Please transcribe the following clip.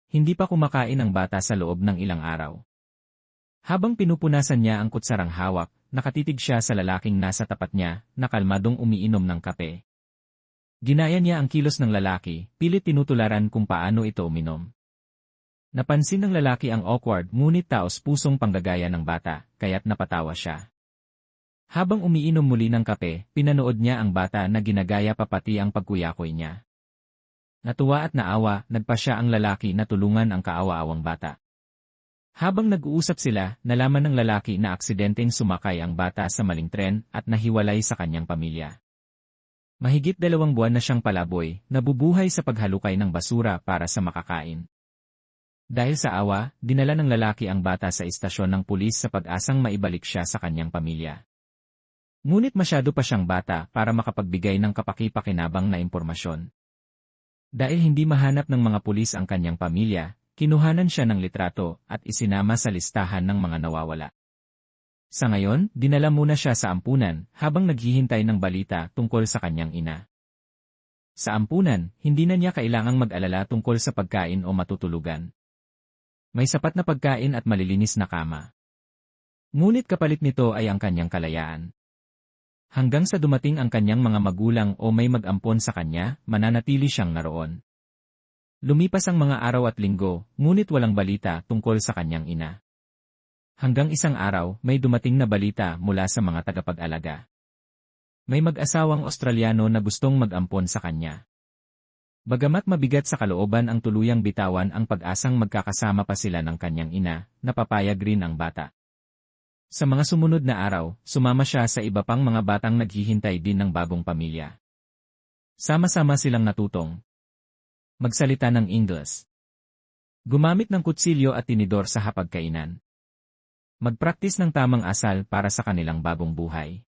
hindi pa kumakain ang bata sa loob ng ilang araw. Habang pinupunasan niya ang kutsarang hawak, nakatitig siya sa lalaking nasa tapat niya, na kalmadong umiinom ng kape. Ginaya niya ang kilos ng lalaki, pilit tinutularan kung paano ito uminom. Napansin ng lalaki ang awkward ngunit taos-pusong panggagaya ng bata, kaya't napatawa siya. Habang umiinom muli ng kape, pinanood niya ang bata na ginagaya pa pati ang pagkuyakoy niya. Natuwa at naawa, nagpa siya ang lalaki na tulungan ang kaawa-awang bata. Habang nag-uusap sila, nalaman ng lalaki na aksidenteng sumakay ang bata sa maling tren at nahiwalay sa kanyang pamilya. Mahigit 2 buwan na siyang palaboy, nabubuhay sa paghalukay ng basura para sa makakain. Dahil sa awa, dinala ng lalaki ang bata sa istasyon ng pulis sa pag-asang maibalik siya sa kanyang pamilya. Ngunit masyado pa siyang bata para makapagbigay ng kapaki-pakinabang na impormasyon. Dahil hindi mahanap ng mga pulis ang kanyang pamilya, kinuhanan siya ng litrato at isinama sa listahan ng mga nawawala. Sa ngayon, dinala muna siya sa ampunan habang naghihintay ng balita tungkol sa kanyang ina. Sa ampunan, hindi na niya kailangang mag-alala tungkol sa pagkain o matutulugan. May sapat na pagkain at malilinis na kama. Ngunit kapalit nito ay ang kanyang kalayaan. Hanggang sa dumating ang kanyang mga magulang o may mag-ampon sa kanya, mananatili siyang naroon. Lumipas ang mga araw at linggo, ngunit walang balita tungkol sa kanyang ina. Hanggang isang araw, may dumating na balita mula sa mga tagapag-alaga. May mag-asawang Australiano na gustong mag-ampon sa kanya. Bagamat mabigat sa kalooban ang tuluyang bitawan ang pag-asang magkakasama pa sila ng kanyang ina, napapayag rin ang bata. Sa mga sumunod na araw, sumama siya sa iba pang mga batang naghihintay din ng bagong pamilya. Sama-sama silang natutong magsalita ng Ingles. Gumamit ng kutsilyo at tinidor sa hapagkainan. Magpraktis ng tamang asal para sa kanilang bagong buhay.